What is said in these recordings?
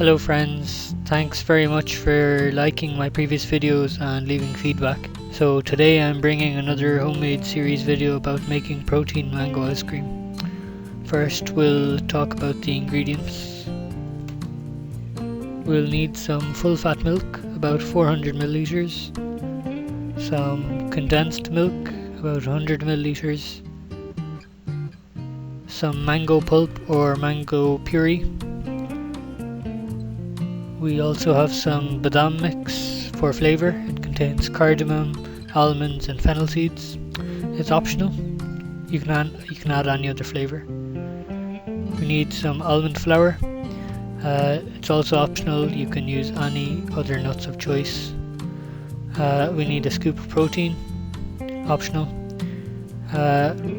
Hello friends, thanks very much for liking my previous videos and leaving feedback. So today I'm bringing another homemade series video about making protein mango ice cream. First we'll talk about the ingredients. We'll need some full fat milk, about 400 milliliters, some condensed milk, about 100 milliliters, some mango pulp or mango puree. We also have some badam mix for flavor. It contains cardamom, almonds and fennel seeds. It's optional. You can add any other flavor. We need some almond flour. It's also optional. You can use any other nuts of choice. We need a scoop of protein. Optional.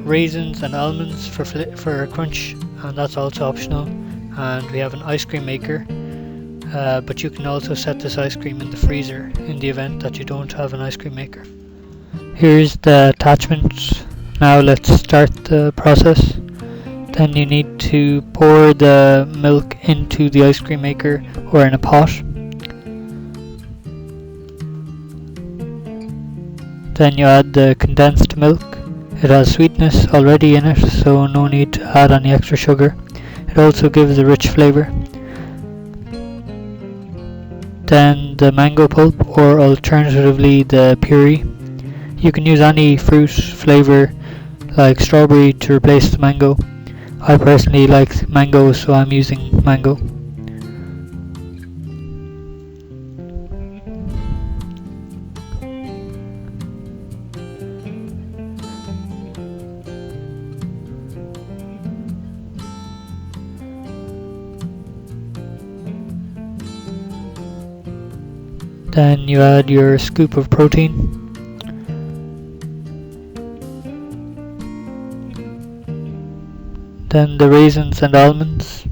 Raisins and almonds for a crunch, and that's also optional. And we have an ice cream maker. But you can also set this ice cream in the freezer in the event that you don't have an ice cream maker. Here's the attachment. Now let's start the process. Then you need to pour the milk into the ice cream maker or in a pot. Then you add the condensed milk. It has sweetness already in it, so no need to add any extra sugar. It also gives a rich flavour. Then the mango pulp, or alternatively the puree. You can use any fruit flavour like strawberry to replace the mango. I personally like mango, so I'm using mango. Then you add your scoop of protein. Then the raisins and almonds.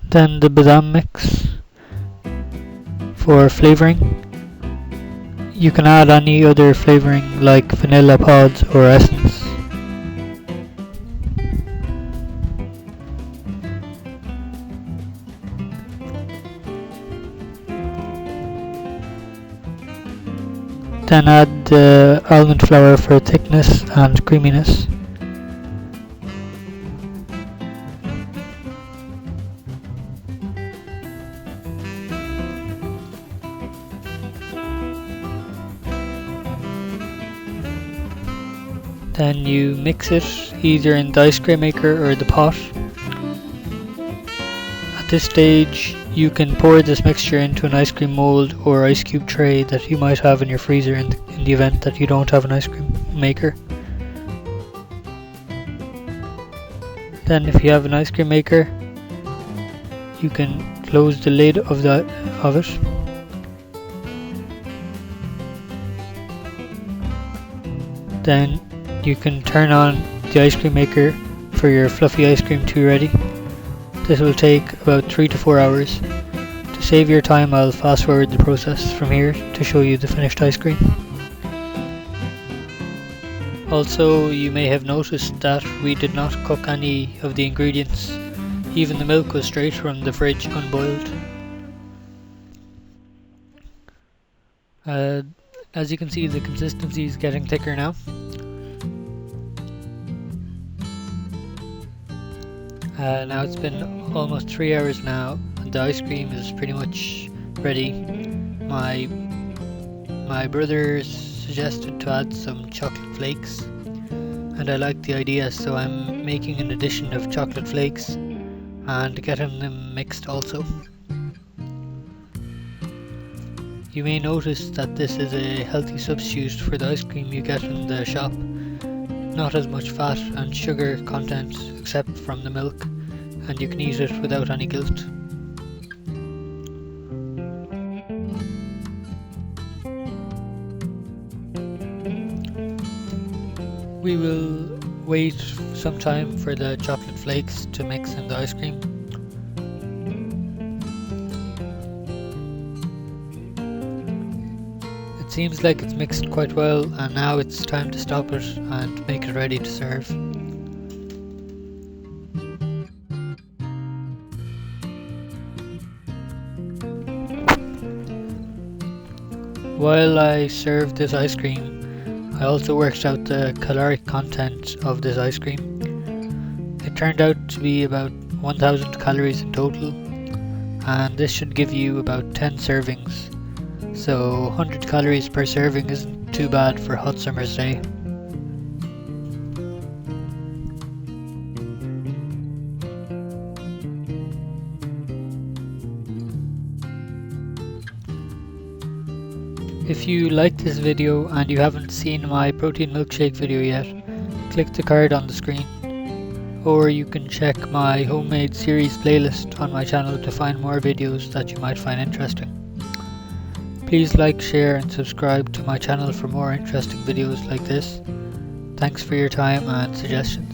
Then the badam mix for flavouring. You can add any other flavouring like vanilla pods or essence. Then add the almond flour for thickness and creaminess. Then you mix it either in the ice cream maker or the pot. At this stage you can pour this mixture into an ice cream mold or ice cube tray that you might have in your freezer in the event that you don't have an ice cream maker. Then if you have an ice cream maker, you can close the lid of it. Then you can turn on the ice cream maker for your fluffy ice cream to be ready. This will take about 3 to 4 hours. To save your time, I'll fast forward the process from here to show you the finished ice cream. Also, you may have noticed that we did not cook any of the ingredients. Even the milk was straight from the fridge unboiled. As you can see, the consistency is getting thicker now. Now it's been almost 3 hours now, and the ice cream is pretty much ready. My brother suggested to add some chocolate flakes, and I like the idea, so I'm making an addition of chocolate flakes and getting them mixed also. You may notice that this is a healthy substitute for the ice cream you get in the shop. Not as much fat and sugar content except from the milk, and you can eat it without any guilt. We will wait some time for the chocolate flakes to mix in the ice cream. It seems like it's mixed quite well, and now it's time to stop it and make it ready to serve. While I served this ice cream, I also worked out the caloric content of this ice cream. It turned out to be about 1000 calories in total, and this should give you about 10 servings. So 100 calories per serving isn't too bad for a hot summer's day. If you liked this video and you haven't seen my protein milkshake video yet, click the card on the screen. Or you can check my homemade series playlist on my channel to find more videos that you might find interesting. Please like, share and subscribe to my channel for more interesting videos like this. Thanks for your time and suggestions.